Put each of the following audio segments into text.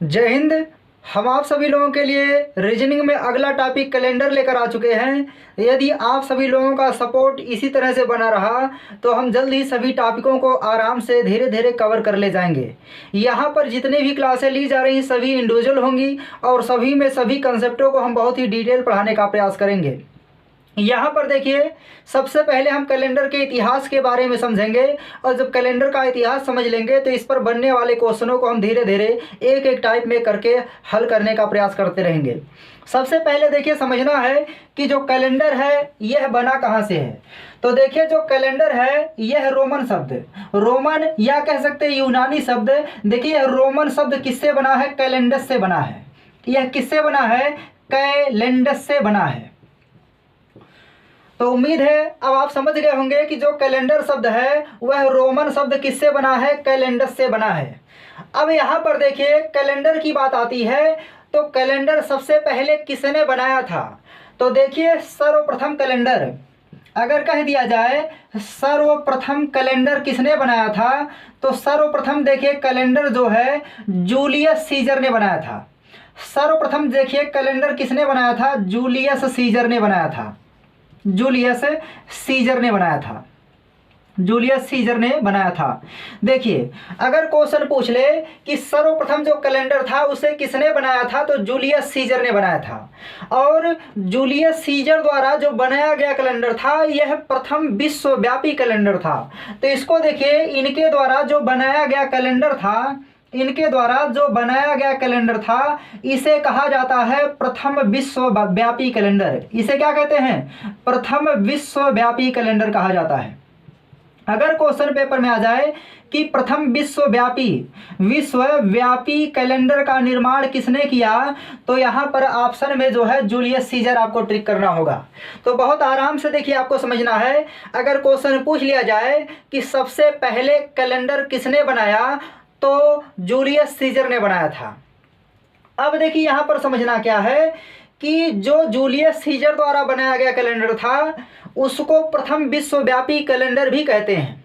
जय हिंद। हम आप सभी लोगों के लिए रीजनिंग में अगला टॉपिक कैलेंडर लेकर आ चुके हैं। यदि आप सभी लोगों का सपोर्ट इसी तरह से बना रहा तो हम जल्द ही सभी टॉपिकों को आराम से धीरे धीरे कवर कर ले जाएंगे। यहाँ पर जितने भी क्लासें ली जा रही सभी इंडिविजुअल होंगी और सभी में सभी कंसेप्टों को हम बहुत ही डिटेल पढ़ाने का प्रयास करेंगे। यहाँ पर देखिए, सबसे पहले हम कैलेंडर के इतिहास के बारे में समझेंगे और जब कैलेंडर का इतिहास समझ लेंगे तो इस पर बनने वाले क्वेश्चनों को हम धीरे धीरे एक एक टाइप में करके हल करने का प्रयास करते रहेंगे। सबसे पहले देखिए, समझना है कि जो कैलेंडर है यह बना कहाँ से है। तो देखिए, जो कैलेंडर है यह रोमन शब्द, रोमन या कह सकते हैं यूनानी शब्द। देखिए, रोमन शब्द किससे बना है? कैलेंडस से बना है। यह किससे बना है? कैलेंडस से बना है। तो उम्मीद है अब आप समझ गए होंगे कि जो कैलेंडर शब्द है वह रोमन शब्द किससे बना है? कैलेंडस से बना है। अब यहाँ पर देखिए, कैलेंडर की बात आती है तो कैलेंडर सबसे पहले किसने बनाया था? तो देखिए, सर्वप्रथम कैलेंडर अगर कह दिया जाए सर्वप्रथम कैलेंडर किसने बनाया था, तो सर्वप्रथम देखिए कैलेंडर जो है जूलियस सीजर ने बनाया था। सर्वप्रथम देखिए कैलेंडर किसने बनाया था? जूलियस सीजर ने बनाया था। जूलियस सीजर ने बनाया था। जूलियस सीजर ने बनाया था। देखिए, अगर क्वेश्चन पूछ ले कि सर्वप्रथम जो कैलेंडर था उसे किसने बनाया था, तो जूलियस सीजर ने बनाया था। और जूलियस सीजर द्वारा जो बनाया गया कैलेंडर था यह प्रथम विश्वव्यापी कैलेंडर था। तो इसको देखिए, इनके द्वारा जो बनाया गया कैलेंडर था, इनके द्वारा जो बनाया गया कैलेंडर था इसे कहा जाता है प्रथम विश्वव्यापी कैलेंडर। इसे क्या कहते हैं? प्रथम विश्वव्यापी कैलेंडर कहा जाता है। अगर क्वेश्चन पेपर में आ जाए कि प्रथम विश्वव्यापी कैलेंडर का निर्माण किसने किया, तो यहाँ पर ऑप्शन में जो है जूलियस सीजर आपको ट्रिक करना होगा। तो बहुत आराम से देखिए, आपको समझना है। अगर क्वेश्चन पूछ लिया जाए कि सबसे पहले कैलेंडर किसने बनाया, तो जूलियस सीजर ने बनाया था। अब देखिए, यहाँ पर समझना क्या है कि जो जूलियस सीजर द्वारा बनाया गया कैलेंडर था उसको प्रथम विश्वव्यापी कैलेंडर भी कहते हैं।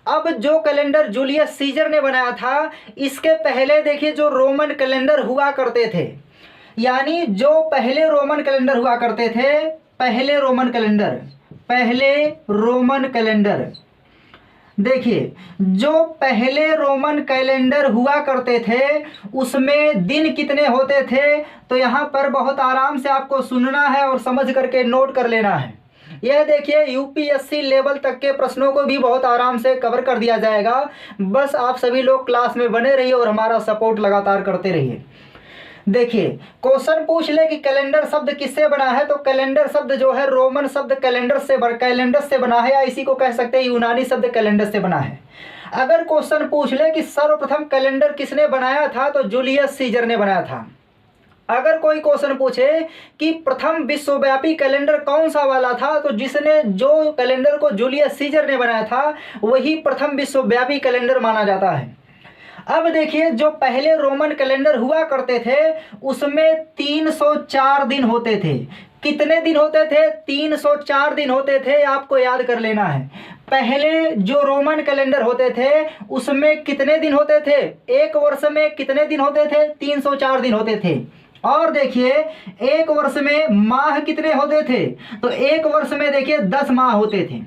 अब जो कैलेंडर जूलियस सीजर ने बनाया था इसके पहले देखिए जो रोमन कैलेंडर हुआ करते थे, यानी जो पहले रोमन कैलेंडर हुआ करते थे, पहले रोमन कैलेंडर देखिए, जो पहले रोमन कैलेंडर हुआ करते थे उसमें दिन कितने होते थे, तो यहाँ पर बहुत आराम से आपको सुनना है और समझ करके नोट कर लेना है। यह देखिए, यूपीएससी लेवल तक के प्रश्नों को भी बहुत आराम से कवर कर दिया जाएगा। बस आप सभी लोग क्लास में बने रहिए और हमारा सपोर्ट लगातार करते रहिए। देखिए, क्वेश्चन पूछ ले कि कैलेंडर शब्द किससे बना है, तो कैलेंडर शब्द जो है रोमन शब्द कैलेंडर से बना है, या इसी को कह सकते हैं यूनानी शब्द कैलेंडर से बना है। अगर क्वेश्चन पूछ ले कि सर्वप्रथम कैलेंडर किसने बनाया था, तो जूलियस सीजर ने बनाया था। अगर कोई क्वेश्चन पूछे कि प्रथम विश्वव्यापी कैलेंडर कौन सा वाला था, तो जिसने जो कैलेंडर को जूलियस सीजर ने बनाया था वही प्रथम विश्वव्यापी कैलेंडर माना जाता है। अब देखिए, जो पहले रोमन कैलेंडर हुआ करते थे उसमें 304 दिन होते थे। कितने दिन होते थे? 304 दिन होते थे। आपको याद कर लेना है, पहले जो रोमन कैलेंडर होते थे उसमें कितने दिन होते थे? एक वर्ष में कितने दिन होते थे? 304 दिन होते थे। और देखिए, एक वर्ष में माह कितने होते थे? तो एक वर्ष में देखिए 10 माह होते थे।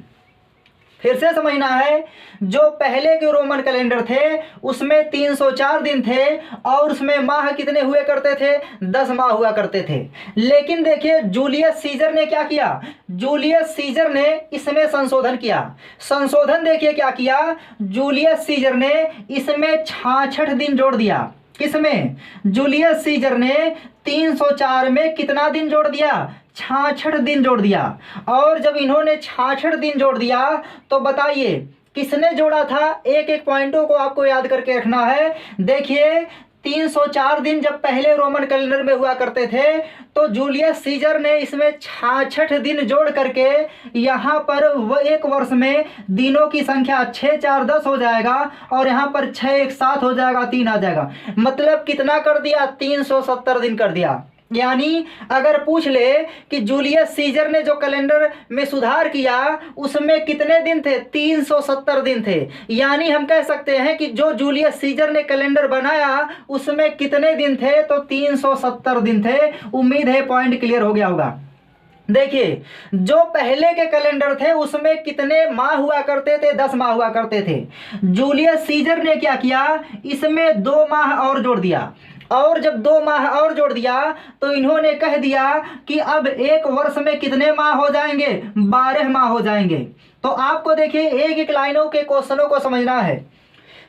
फिर से समझना है, जो पहले के रोमन कैलेंडर थे उसमें 304 दिन थे और उसमें माह कितने हुए करते थे? 10 माह हुआ करते थे। लेकिन देखिए, जूलियस सीजर ने क्या किया? जूलियस सीजर ने इसमें संशोधन किया। संशोधन देखिए क्या किया? जूलियस सीजर ने इसमें 66 दिन जोड़ दिया। किसमें? जूलियस सीजर ने 304 में कितना दिन जोड़ दिया? 66 दिन जोड़ दिया। और जब इन्होंने 66 दिन जोड़ दिया तो बताइए किसने जोड़ा था? एक एक पॉइंटों को आपको याद करके रखना है। देखिए, 304 दिन जब पहले रोमन कैलेंडर में हुआ करते थे तो जूलियस सीजर ने इसमें 66 दिन जोड़ करके यहाँ पर एक वर्ष में दिनों की संख्या 6 4 10 हो जाएगा और यहाँ पर 6 1 7 हो जाएगा, 3 आ जाएगा। मतलब कितना कर दिया? 370 दिन कर दिया। यानी अगर पूछ ले कि जूलियस सीजर ने जो कैलेंडर में सुधार किया उसमें कितने दिन थे, 370 दिन थे। यानी हम कह सकते हैं कि जो जूलियस सीजर ने कैलेंडर बनाया उसमें कितने दिन थे, तो 370 दिन थे। उम्मीद है पॉइंट क्लियर हो गया होगा। देखिए, जो पहले के कैलेंडर थे उसमें कितने माह हुआ करते थे, 10 माह हुआ करते थे। जूलियस सीजर ने क्या किया, इसमें 2 माह और जोड़ दिया, और जब 2 माह और जोड़ दिया तो इन्होंने कह दिया कि अब एक वर्ष में कितने माह हो जाएंगे, 12 माह हो जाएंगे। तो आपको देखिए एक एक लाइनों के क्वेश्चनों को समझना है।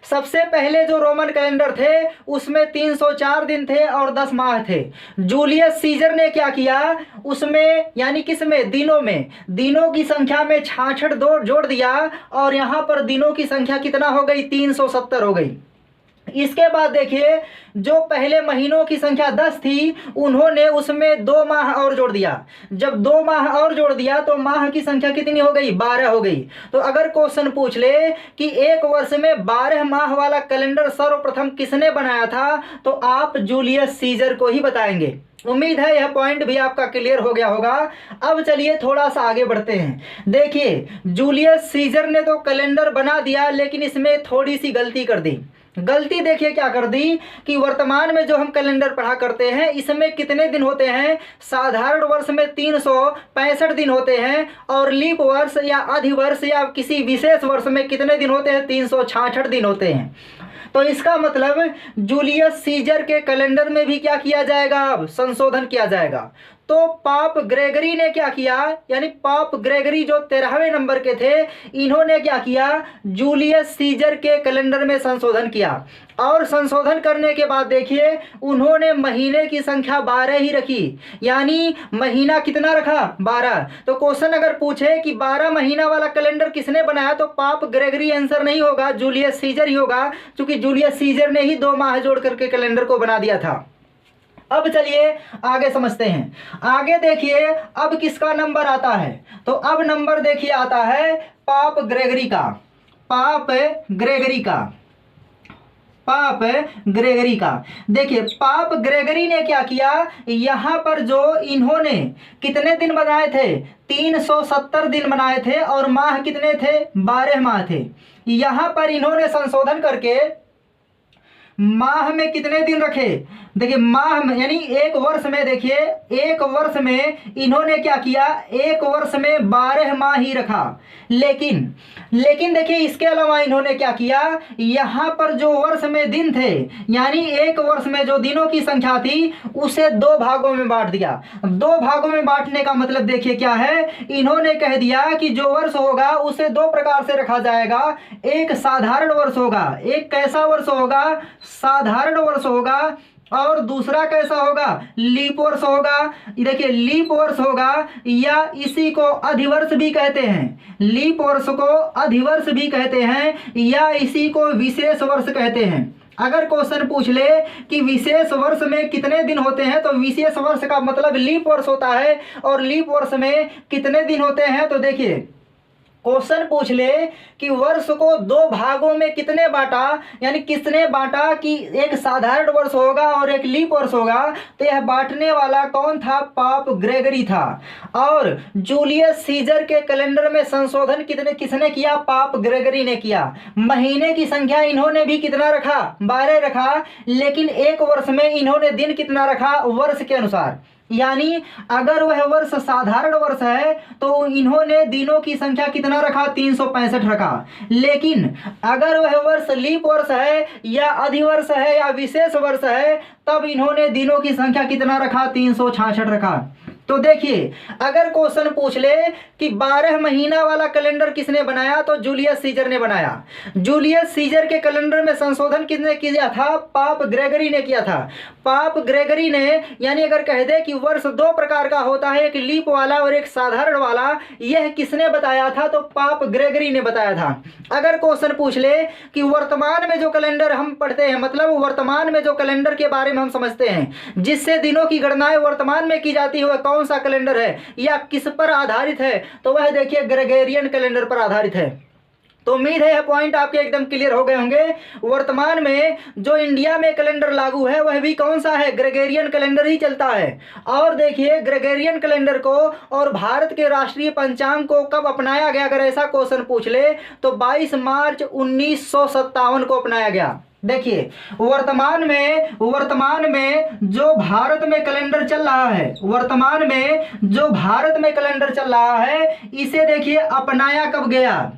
सबसे पहले जो रोमन कैलेंडर थे उसमें 304 दिन थे और 10 माह थे। जूलियस सीजर ने क्या किया, उसमें यानी किसमें, दिनों में, दिनों की संख्या में 66 जोड़ दिया, और यहाँ पर दिनों की संख्या कितना हो गई, 370 हो गई। इसके बाद देखिए, जो पहले महीनों की संख्या 10 थी उन्होंने उसमें 2 माह और जोड़ दिया। जब 2 माह और जोड़ दिया तो माह की संख्या कितनी हो गई, 12 हो गई। तो अगर क्वेश्चन पूछ ले कि एक वर्ष में 12 माह वाला कैलेंडर सर्वप्रथम किसने बनाया था, तो आप जूलियस सीजर को ही बताएंगे। उम्मीद है यह पॉइंट भी आपका क्लियर हो गया होगा। अब चलिए थोड़ा सा आगे बढ़ते हैं। देखिए, जूलियस सीजर ने तो कैलेंडर बना दिया, लेकिन इसमें थोड़ी सी गलती कर दी। गलती देखिए क्या कर दी कि वर्तमान में जो हम कैलेंडर पढ़ा करते हैं इसमें कितने दिन होते हैं, साधारण वर्ष में 365 दिन होते हैं, और लीप वर्ष या अधिवर्ष या किसी विशेष वर्ष में कितने दिन होते हैं, 366 दिन होते हैं। तो इसका मतलब जूलियस सीजर के कैलेंडर में भी क्या किया जाएगा, अब संशोधन किया जाएगा। तो पाप ग्रेगरी ने क्या किया, यानी पाप ग्रेगरी जो 13वें नंबर के थे, इन्होंने क्या किया, जूलियस सीजर के कैलेंडर में संशोधन किया। और संशोधन करने के बाद देखिए उन्होंने महीने की संख्या 12 ही रखी, यानी महीना कितना रखा, 12। तो क्वेश्चन अगर पूछे कि 12 महीना वाला कैलेंडर किसने बनाया, तो पाप ग्रेगरी आंसर नहीं होगा, जूलियस सीजर ही होगा, क्योंकि जूलियस सीजर ने ही 2 माह जोड़ करके कैलेंडर को बना दिया था। अब चलिए आगे समझते हैं। आगे देखिए अब किसका नंबर आता है, तो अब नंबर देखिए आता है पाप ग्रेगरी का। पाप ग्रेगरी का, पाप ग्रेगरी का। देखिए पाप ग्रेगरी ने क्या किया, यहाँ पर जो इन्होंने कितने दिन बनाए थे, 370 दिन बनाए थे, और माह कितने थे, 12 माह थे। यहाँ पर इन्होंने संशोधन करके माह में कितने दिन रखे, देखिए माह में यानी एक वर्ष में, देखिए एक वर्ष में इन्होंने क्या किया, एक वर्ष में 12 माह ही रखा। लेकिन देखिए इसके अलावा इन्होंने क्या किया, यहाँ पर जो वर्ष में दिन थे, यानी एक वर्ष में जो दिनों की संख्या थी उसे 2 भागों में बांट दिया। 2 भागों में बांटने का मतलब देखिए क्या है, इन्होंने कह दिया कि जो वर्ष होगा उसे 2 प्रकार से रखा जाएगा। एक साधारण वर्ष होगा, एक कैसा वर्ष होगा, साधारण वर्ष होगा, और दूसरा कैसा होगा, लीप वर्ष होगा। देखिए लीप वर्ष होगा, या इसी को अधिवर्ष भी कहते हैं, लीप वर्ष को अधिवर्ष भी कहते हैं, या इसी को विशेष वर्ष कहते हैं। अगर क्वेश्चन पूछ ले कि विशेष वर्ष में कितने दिन होते हैं, तो विशेष वर्ष का मतलब लीप वर्ष होता है, और लीप वर्ष में कितने दिन होते हैं, तो देखिए क्वेश्चन पूछ ले कि वर्ष को 2 भागों में कितने बांटा, यानी किसने बांटा कि एक साधारण वर्ष होगा और एक लीप वर्ष होगा, तो यह बांटने वाला कौन था, पाप ग्रेगरी था। और जूलियस सीजर के कैलेंडर में संशोधन किसने किया, पाप ग्रेगरी ने किया। महीने की संख्या इन्होंने भी कितना रखा, 12 रखा, लेकिन एक वर्ष में इन्होंने दिन कितना रखा, वर्ष के अनुसार। यानी अगर वह वर्ष साधारण वर्ष है तो इन्होंने दिनों की संख्या कितना रखा, 365 रखा। लेकिन अगर वह वर्ष लीप वर्ष है या अधिवर्ष है या विशेष वर्ष है, तब इन्होंने दिनों की संख्या कितना रखा, 366 रखा। तो देखिए अगर क्वेश्चन पूछ ले कि 12 महीना वाला कैलेंडर किसने बनाया, तो जूलियस सीजर ने बनाया। जूलियस सीजर के कैलेंडर में संशोधन किसने किया था, पाप ग्रेगरी ने किया था। पाप ग्रेगरी ने, यानी अगर कह दे कि वर्ष 2 प्रकार का होता है, एक लीप वाला और एक साधारण वाला, यह किसने बताया था, तो पाप ग्रेगरी ने बताया था। अगर क्वेश्चन पूछ ले कि वर्तमान में जो कैलेंडर हम पढ़ते हैं, मतलब वर्तमान में जो कैलेंडर के बारे में हम समझते हैं जिससे दिनों की गणनाएं वर्तमान में की जाती है, कौन सा कैलेंडर है या किस पर आधारित है, तो वह देखिए ग्रेगोरियन कैलेंडर पर आधारित है। तो उम्मीद है यह पॉइंट आपके एकदम क्लियर हो गए होंगे। वर्तमान में जो इंडिया में कैलेंडर लागू है वह भी कौन सा है, ग्रेगोरियन कैलेंडर ही चलता है। और देखिए ग्रेगोरियन कैलेंडर को और भारत के राष्ट्रीय पंचांग को कब अपनाया गया, अगर ऐसा क्वेश्चन पूछ ले तो 22 मार्च 1957 को अपनाया गया। देखिए वर्तमान में जो भारत में कैलेंडर चल रहा है, वर्तमान में जो भारत में कैलेंडर चल रहा है, इसे देखिए अपनाया कब गया,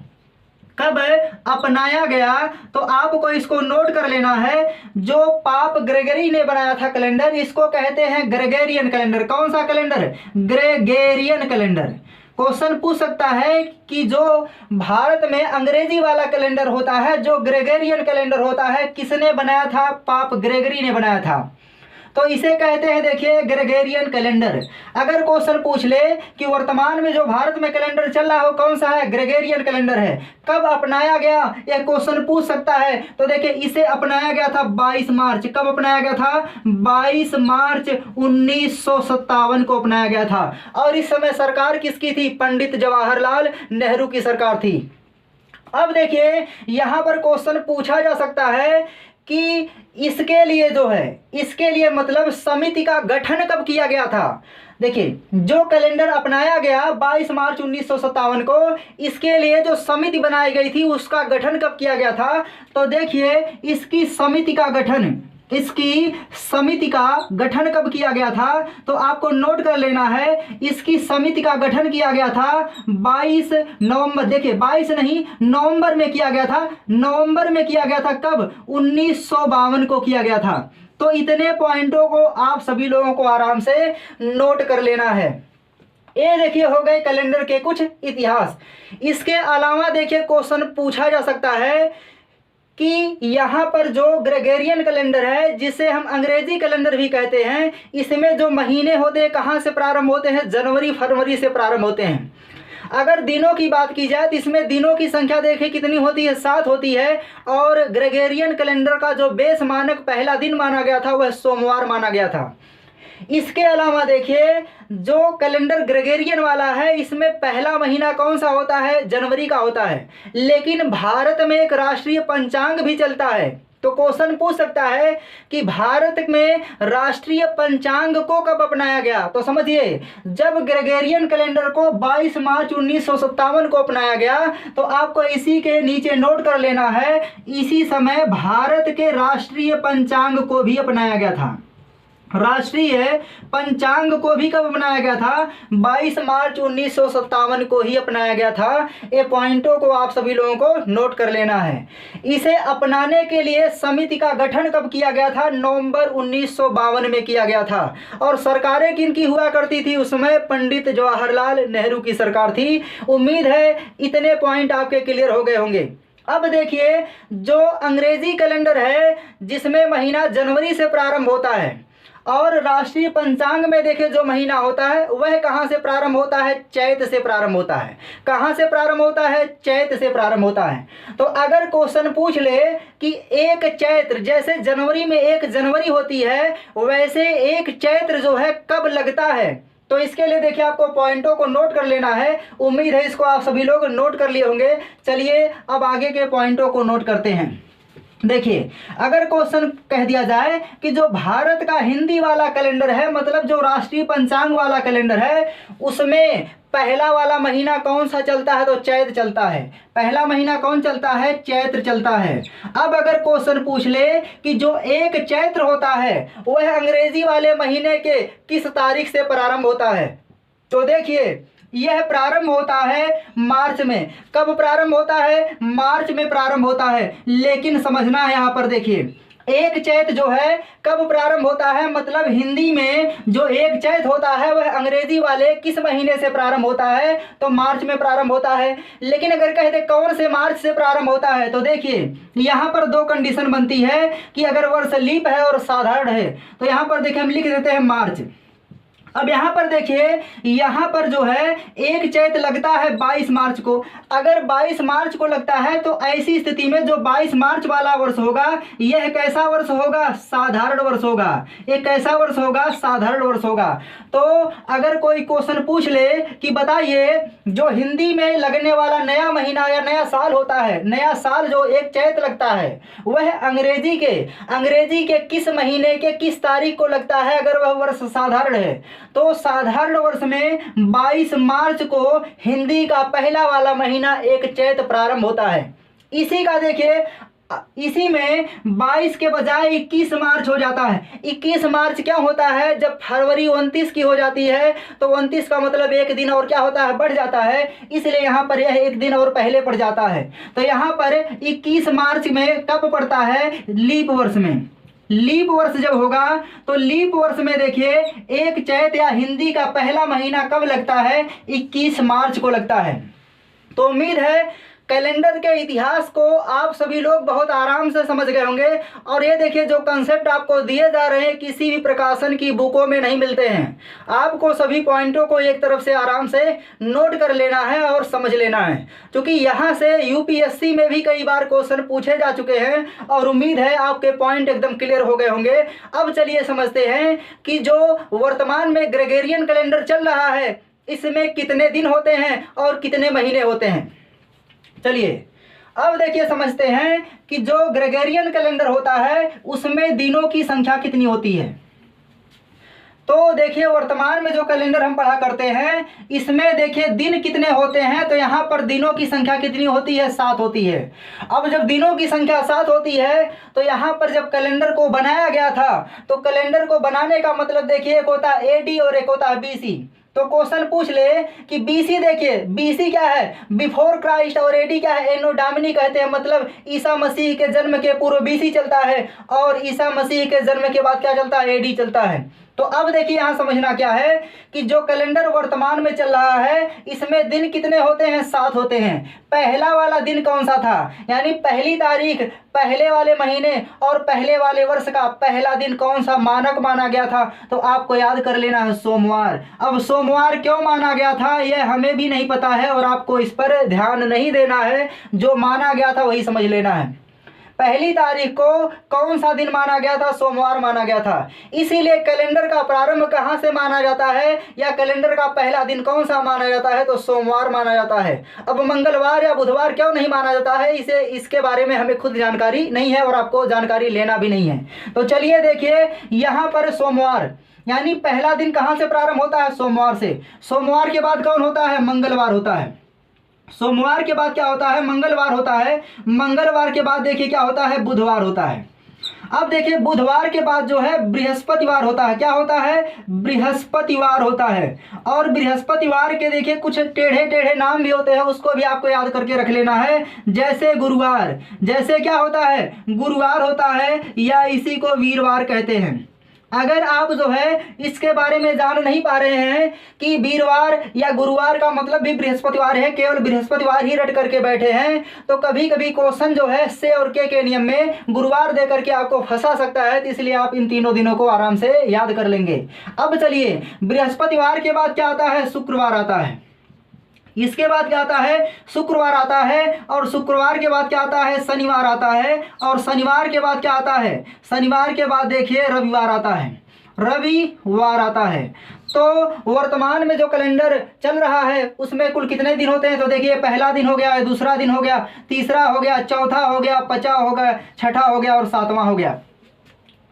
कब अपनाया गया, तो आपको इसको नोट कर लेना है। जो पाप ग्रेगरी ने बनाया था कैलेंडर, इसको कहते हैं ग्रेगोरियन कैलेंडर। कौन सा कैलेंडर, ग्रेगोरियन कैलेंडर। क्वेश्चन पूछ सकता है कि जो भारत में अंग्रेजी वाला कैलेंडर होता है, जो ग्रेगोरियन कैलेंडर होता है, किसने बनाया था, पाप ग्रेगरी ने बनाया था, तो इसे कहते हैं देखिए ग्रेगोरियन कैलेंडर। अगर क्वेश्चन पूछ ले कि वर्तमान में जो भारत में कैलेंडर चल रहा है वो कौन सा है, ग्रेगोरियन कैलेंडर है, कब अपनाया गया, यह क्वेश्चन पूछ सकता है। तो देखिए इसे अपनाया गया था 22 मार्च, कब अपनाया गया था, 22 मार्च 1957 को अपनाया गया था। और इस समय सरकार किसकी थी, पंडित जवाहरलाल नेहरू की सरकार थी। अब देखिए यहां पर क्वेश्चन पूछा जा सकता है कि इसके लिए जो है, इसके लिए मतलब समिति का गठन कब किया गया था। देखिए जो कैलेंडर अपनाया गया 22 मार्च 1957 को, इसके लिए जो समिति बनाई गई थी उसका गठन कब किया गया था। तो देखिए इसकी समिति का गठन, इसकी समिति का गठन कब किया गया था, तो आपको नोट कर लेना है। इसकी समिति का गठन किया गया था 22 नवंबर, देखिए 22 नहीं, नवंबर में किया गया था। नवंबर में किया गया था, कब, 1952 को किया गया था। तो इतने पॉइंटों को आप सभी लोगों को आराम से नोट कर लेना है। ये देखिए हो गए कैलेंडर के कुछ इतिहास। इसके अलावा देखिए क्वेश्चन पूछा जा सकता है कि यहाँ पर जो ग्रेगोरियन कैलेंडर है, जिसे हम अंग्रेजी कैलेंडर भी कहते हैं, इसमें जो महीने होते हैं कहाँ से प्रारंभ होते हैं, जनवरी फरवरी से प्रारंभ होते हैं। अगर दिनों की बात की जाए तो इसमें दिनों की संख्या देखिए कितनी होती है, 7 होती है। और ग्रेगोरियन कैलेंडर का जो बेस मानक पहला दिन माना गया था वह सोमवार माना गया था। इसके अलावा देखिए जो कैलेंडर ग्रेगोरियन वाला है, इसमें पहला महीना कौन सा होता है, जनवरी का होता है। लेकिन भारत में एक राष्ट्रीय पंचांग भी चलता है। तो क्वेश्चन पूछ सकता है कि भारत में राष्ट्रीय पंचांग को कब अपनाया गया। तो समझिए जब ग्रेगोरियन कैलेंडर को 22 मार्च 1957 को अपनाया गया, तो आपको इसी के नीचे नोट कर लेना है, इसी समय भारत के राष्ट्रीय पंचांग को भी अपनाया गया था। राष्ट्रीय पंचांग को भी कब अपनाया गया था, 22 मार्च 1957 को ही अपनाया गया था। ये पॉइंटों को आप सभी लोगों को नोट कर लेना है। इसे अपनाने के लिए समिति का गठन कब किया गया था, नवंबर 1952 में किया गया था। और सरकारें किन की हुआ करती थी, उसमें पंडित जवाहरलाल नेहरू की सरकार थी। उम्मीद है इतने पॉइंट आपके क्लियर हो गए होंगे। अब देखिए जो अंग्रेजी कैलेंडर है, जिसमें महीना जनवरी से प्रारंभ होता है, और राष्ट्रीय पंचांग में देखिए जो महीना होता है वह कहाँ से प्रारंभ होता है, चैत से प्रारंभ होता है। कहाँ से प्रारंभ होता है, चैत से प्रारंभ होता है। तो अगर क्वेश्चन पूछ ले कि एक चैत्र, जैसे जनवरी में 1 जनवरी होती है, वैसे एक चैत्र जो है कब लगता है, तो इसके लिए देखिए आपको पॉइंटों को नोट कर लेना है। उम्मीद है इसको आप सभी लोग नोट कर लिए होंगे। चलिए अब आगे के पॉइंटों को नोट करते हैं। देखिए अगर क्वेश्चन कह दिया जाए कि जो भारत का हिंदी वाला कैलेंडर है, मतलब जो राष्ट्रीय पंचांग वाला कैलेंडर है, उसमें पहला वाला महीना कौन सा चलता है, तो चैत्र चलता है। पहला महीना कौन चलता है, चैत्र चलता है। अब अगर क्वेश्चन पूछ ले कि जो एक चैत्र होता है वह अंग्रेजी वाले महीने के किस तारीख से प्रारंभ होता है, तो देखिए यह प्रारंभ होता है मार्च में। कब प्रारंभ होता है, मार्च में प्रारंभ होता है। लेकिन समझना है यहाँ पर देखिए एक चैत जो है कब प्रारंभ होता है, मतलब हिंदी में जो एक चैत होता है वह अंग्रेजी वाले किस महीने से प्रारंभ होता है, तो मार्च में प्रारंभ होता है। लेकिन अगर कहते कौन से मार्च से प्रारंभ होता है, तो देखिए यहाँ पर 2 कंडीशन बनती है कि अगर वर्ष लीप है और साधारण है, तो यहाँ पर देखिए हम लिख देते हैं मार्च। अब यहाँ पर देखिए, यहाँ पर जो है एक चैत लगता है 22 मार्च को। अगर 22 मार्च को लगता है तो ऐसी स्थिति में जो 22 मार्च वाला वर्ष होगा यह कैसा वर्ष होगा? साधारण वर्ष होगा। एक कैसा वर्ष होगा? साधारण वर्ष होगा। तो अगर कोई क्वेश्चन पूछ ले कि बताइए जो हिंदी में लगने वाला नया महीना या नया साल होता है, नया साल जो एक चैत लगता है, वह अंग्रेजी के किस महीने के किस तारीख को लगता है अगर वह वर्ष साधारण है? तो साधारण वर्ष में 22 मार्च को हिंदी का पहला वाला महीना एक चैत प्रारंभ होता है। इसी का देखिए, इसी में 22 के बजाय 21 मार्च हो जाता है। 21 मार्च क्या होता है? जब फरवरी 29 की हो जाती है तो 29 का मतलब एक दिन और क्या होता है? बढ़ जाता है, इसलिए यहाँ पर यह एक दिन और पहले पड़ जाता है। तो यहाँ पर 21 मार्च में कब पड़ता है? लीप वर्ष में। लीप वर्ष जब होगा तो लीप वर्ष में देखिए एक चैत या हिंदी का पहला महीना कब लगता है? 21 मार्च को लगता है। तो उम्मीद है कैलेंडर के इतिहास को आप सभी लोग बहुत आराम से समझ गए होंगे। और ये देखिए जो कंसेप्ट आपको दिए जा रहे हैं किसी भी प्रकाशन की बुकों में नहीं मिलते हैं। आपको सभी पॉइंटों को एक तरफ से आराम से नोट कर लेना है और समझ लेना है, क्योंकि यहाँ से यूपीएससी में भी कई बार क्वेश्चन पूछे जा चुके हैं और उम्मीद है आपके पॉइंट एकदम क्लियर हो गए होंगे। अब चलिए समझते हैं कि जो वर्तमान में ग्रेगोरियन कैलेंडर चल रहा है इसमें कितने दिन होते हैं और कितने महीने होते हैं। चलिए अब देखिए समझते हैं कि जो ग्रेगोरियन कैलेंडर होता है उसमें दिनों की संख्या कितनी होती है। तो देखिए वर्तमान में जो कैलेंडर हम पढ़ा करते हैं इसमें देखिए दिन कितने होते हैं। तो यहाँ पर दिनों की संख्या कितनी होती है? 7 होती है। अब जब दिनों की संख्या 7 होती है तो यहाँ पर जब कैलेंडर को बनाया गया था तो कैलेंडर को बनाने का मतलब देखिए एक होता है एडी और एक होता है बीसी। तो क्वेश्चन पूछ ले कि बीसी, देखिए बीसी क्या है? बिफोर क्राइस्ट, और एडी क्या है? एनो डामिनी कहते हैं, मतलब ईसा मसीह के जन्म के पूर्व बीसी चलता है और ईसा मसीह के जन्म के बाद क्या चलता है? एडी चलता है। तो अब देखिए यहाँ समझना क्या है कि जो कैलेंडर वर्तमान में चल रहा है इसमें दिन कितने होते हैं? 7 होते हैं। पहला वाला दिन कौन सा था? यानी पहली तारीख पहले वाले महीने और पहले वाले वर्ष का पहला दिन कौन सा मानक माना गया था? तो आपको याद कर लेना है सोमवार। अब सोमवार क्यों माना गया था यह हमें भी नहीं पता है और आपको इस पर ध्यान नहीं देना है, जो माना गया था वही समझ लेना है। पहली तारीख को कौन सा दिन माना गया था? सोमवार माना गया था। इसीलिए कैलेंडर का प्रारंभ कहाँ से माना जाता है या कैलेंडर का पहला दिन कौन सा माना जाता है? तो सोमवार माना जाता है। अब मंगलवार या बुधवार क्यों नहीं माना जाता है इसके बारे में हमें खुद जानकारी नहीं है और आपको जानकारी लेना भी नहीं है। तो चलिए देखिए यहाँ पर सोमवार यानी पहला दिन कहाँ से प्रारंभ होता है? सोमवार से। सोमवार के बाद कौन होता है? मंगलवार होता है। सोमवार के बाद क्या होता है? मंगलवार होता है। मंगलवार के बाद देखिए क्या होता है? बुधवार होता है। अब देखिए बुधवार के बाद जो है बृहस्पतिवार होता है। क्या होता है? बृहस्पतिवार होता है। और बृहस्पतिवार के देखिए कुछ टेढ़े टेढ़े नाम भी होते हैं, उसको भी आपको याद करके रख लेना है। जैसे गुरुवार, जैसे क्या होता है? गुरुवार होता है या इसी को वीरवार कहते हैं। अगर आप जो है इसके बारे में जान नहीं पा रहे हैं कि वीरवार या गुरुवार का मतलब भी बृहस्पतिवार है, केवल बृहस्पतिवार ही रट करके बैठे हैं, तो कभी कभी क्वेश्चन जो है से और के नियम में गुरुवार दे करके आपको फंसा सकता है। तो इसलिए आप इन तीनों दिनों को आराम से याद कर लेंगे। अब चलिए बृहस्पतिवार के बाद क्या आता है? शुक्रवार आता है। इसके बाद क्या आता है? शुक्रवार आता है। और शुक्रवार के बाद क्या आता है? शनिवार आता है। और शनिवार के बाद क्या आता है? शनिवार के बाद देखिए रविवार आता है। रविवार आता है। तो वर्तमान में जो कैलेंडर चल रहा है उसमें कुल कितने दिन होते हैं? तो देखिए पहला दिन हो गया, दूसरा दिन हो गया, तीसरा हो गया, चौथा हो गया, पांचवा हो गया, छठा हो गया और सातवां हो गया।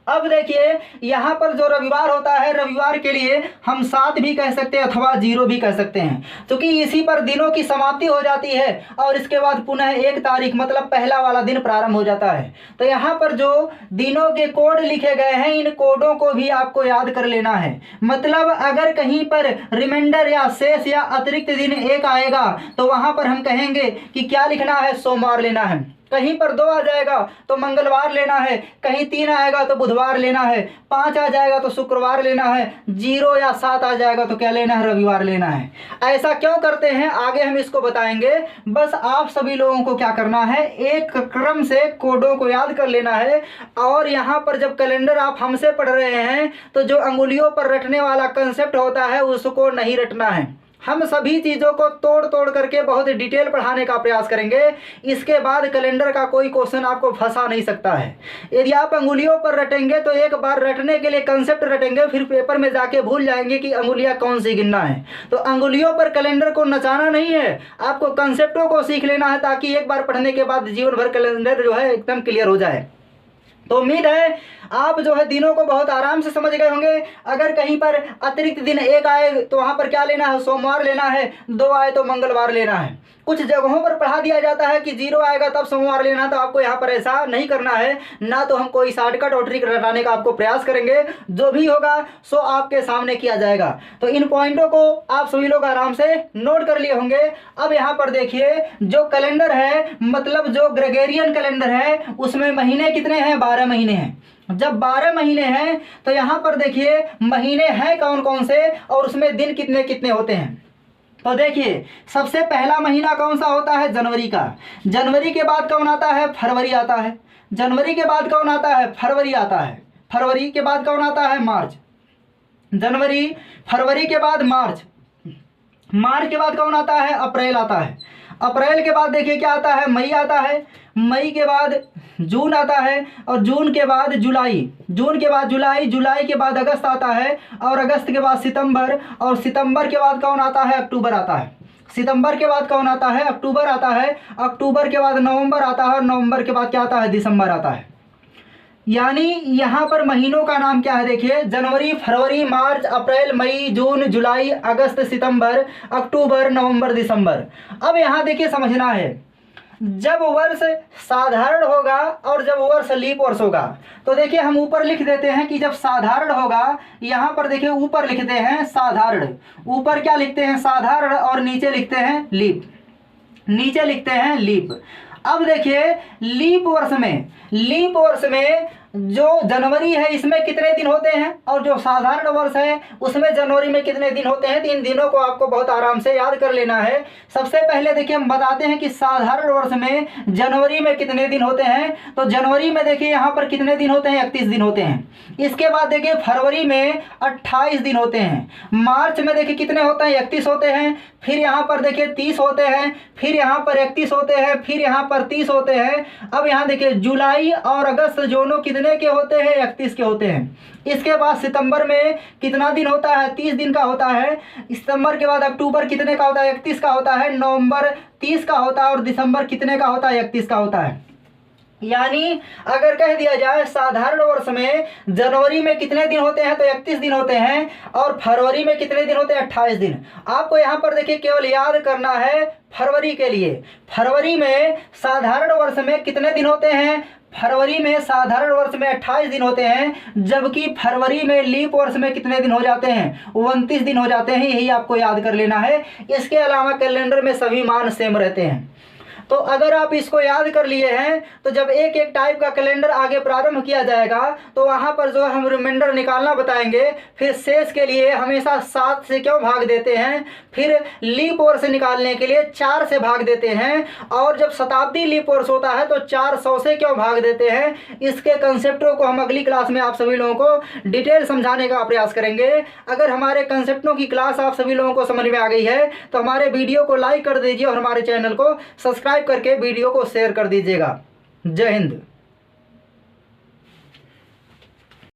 अब देखिए यहाँ पर जो रविवार होता है, रविवार के लिए हम 7 भी कह सकते हैं अथवा 0 भी कह सकते हैं, क्योंकि इसी पर दिनों की समाप्ति हो जाती है और इसके बाद पुनः 1 तारीख मतलब पहला वाला दिन प्रारंभ हो जाता है। तो यहाँ पर जो दिनों के कोड लिखे गए हैं इन कोडों को भी आपको याद कर लेना है। मतलब अगर कहीं पर रिमाइंडर या शेष या अतिरिक्त दिन एक आएगा तो वहाँ पर हम कहेंगे कि क्या लिखना है? सोमवार लेना है। कहीं पर 2 आ जाएगा तो मंगलवार लेना है, कहीं 3 आएगा तो बुधवार लेना है, 5 आ जाएगा तो शुक्रवार लेना है, 0 या 7 आ जाएगा तो क्या लेना है, रविवार लेना है। ऐसा क्यों करते हैं आगे हम इसको बताएंगे। बस आप सभी लोगों को क्या करना है, एक क्रम से कोडों को याद कर लेना है। और यहाँ पर जब कैलेंडर आप हमसे पढ़ रहे हैं तो जो अंगुलियों पर रटने वाला कंसेप्ट होता है उसको नहीं रटना है। हम सभी चीज़ों को तोड़ तोड़ करके बहुत डिटेल पढ़ाने का प्रयास करेंगे। इसके बाद कैलेंडर का कोई क्वेश्चन आपको फंसा नहीं सकता है। यदि आप अंगुलियों पर रटेंगे तो एक बार रटने के लिए कंसेप्ट रटेंगे, फिर पेपर में जाके भूल जाएंगे कि अंगुलियां कौन सी गिनना है। तो अंगुलियों पर कैलेंडर को नचाना नहीं है, आपको कंसेप्टों को सीख लेना है, ताकि एक बार पढ़ने के बाद जीवन भर कैलेंडर जो है एकदम क्लियर हो जाए। तो उम्मीद है आप जो है दिनों को बहुत आराम से समझ गए होंगे। अगर कहीं पर अतिरिक्त दिन 1 आए तो वहाँ पर क्या लेना है, सोमवार लेना है, 2 आए तो मंगलवार लेना है। कुछ जगहों पर पढ़ा दिया जाता है कि 0 आएगा तब सोमवार लेना, तो आपको यहाँ पर ऐसा नहीं करना है। ना तो हम कोई शॉर्टकट और ट्रिक रटाने का आपको प्रयास करेंगे, जो भी होगा सो आपके सामने किया जाएगा। तो इन पॉइंटों को आप सभी लोग आराम से नोट कर लिए होंगे। अब यहाँ पर देखिए, जो कैलेंडर है, मतलब जो ग्रेगोरियन कैलेंडर है, उसमें महीने कितने हैं, 12 महीने हैं। जब 12 महीने हैं तो यहाँ पर देखिए महीने हैं कौन कौन से और उसमें दिन कितने कितने होते हैं। तो देखिए, सबसे पहला महीना कौन सा होता है, जनवरी का। जनवरी के बाद कौन आता है, फरवरी आता है। जनवरी के बाद कौन आता है, फरवरी आता है। फरवरी के बाद कौन आता है, मार्च। जनवरी, फरवरी के बाद मार्च। मार्च के बाद कौन आता है, अप्रैल आता है। अप्रैल के बाद देखिए क्या आता है, मई आता है। मई के बाद जून आता है और जून के बाद जुलाई। जून के बाद जुलाई, जुलाई के बाद अगस्त आता है और अगस्त के बाद सितंबर, और सितंबर के बाद कौन आता है, अक्टूबर आता है। सितंबर के बाद कौन आता है, अक्टूबर आता है। अक्टूबर के बाद नवंबर आता है और नवंबर के बाद क्या आता है, दिसंबर आता है। यानी यहाँ पर महीनों का नाम क्या है, देखिए, जनवरी, फरवरी, मार्च, अप्रैल, मई, जून, जुलाई, अगस्त, सितंबर, अक्टूबर, नवंबर, दिसंबर। अब यहाँ देखिए समझना है, जब वर्ष साधारण होगा और जब वर्ष लीप वर्ष होगा, तो देखिए हम ऊपर लिख देते हैं कि जब साधारण होगा, यहाँ पर देखिए ऊपर लिखते हैं साधारण, ऊपर क्या लिखते हैं, साधारण, और नीचे लिखते हैं लीप, नीचे लिखते हैं लीप। अब देखिए लीप वर्ष में जो जनवरी है इसमें कितने दिन होते हैं और जो साधारण वर्ष है उसमें जनवरी में कितने दिन होते हैं। तो इन दिनों को आपको बहुत आराम से याद कर लेना है। सबसे पहले देखिए हम बताते हैं कि साधारण वर्ष में जनवरी में कितने दिन होते हैं। तो जनवरी में देखिए यहाँ पर कितने दिन होते हैं, 31 दिन होते हैं। इसके बाद देखिए फरवरी में 28 दिन होते हैं। मार्च में देखिए कितने होते हैं, 31 होते हैं। फिर यहाँ पर देखिए 30 होते हैं, फिर यहाँ पर 31 होते हैं, फिर यहाँ पर 30 होते हैं। अब यहाँ देखिए जुलाई और अगस्त दोनों कितने के होते हैं, 31 के होते हैं। इसके बाद सितंबर में कितना दिन होता है, 30 दिन का होता है। सितंबर के बाद अक्टूबर कितने का होता है, 31 का होता है। नवंबर 30 का होता है और दिसंबर कितने का होता है, 31 का होता है। यानी अगर कह दिया जाए साधारण वर्ष में जनवरी में कितने दिन होते हैं तो 31 दिन होते हैं, और फरवरी में कितने दिन होते हैं, 28 दिन। आपको यहाँ पर देखिए केवल याद करना है फरवरी के लिए। फरवरी में साधारण वर्ष में कितने दिन होते हैं, फरवरी में साधारण वर्ष में 28 दिन होते हैं, जबकि फरवरी में लीप वर्ष में कितने दिन हो जाते हैं, 29 दिन हो जाते हैं। यही आपको याद कर लेना है। इसके अलावा कैलेंडर में सभी मान सेम रहते हैं। तो अगर आप इसको याद कर लिए हैं तो जब एक एक टाइप का कैलेंडर आगे प्रारंभ किया जाएगा तो वहाँ पर जो हम रिमाइंडर निकालना बताएंगे। फिर शेष के लिए हमेशा 7 से क्यों भाग देते हैं, फिर लीप वर्ष निकालने के लिए 4 से भाग देते हैं, और जब शताब्दी लीप वर्ष होता है तो 400 से क्यों भाग देते हैं। इसके कंसेप्टों को हम अगली क्लास में आप सभी लोगों को डिटेल समझाने का प्रयास करेंगे। अगर हमारे कंसेप्टों की क्लास आप सभी लोगों को समझ में आ गई है तो हमारे वीडियो को लाइक कर दीजिए और हमारे चैनल को सब्सक्राइब करके वीडियो को शेयर कर दीजिएगा। जय हिंद।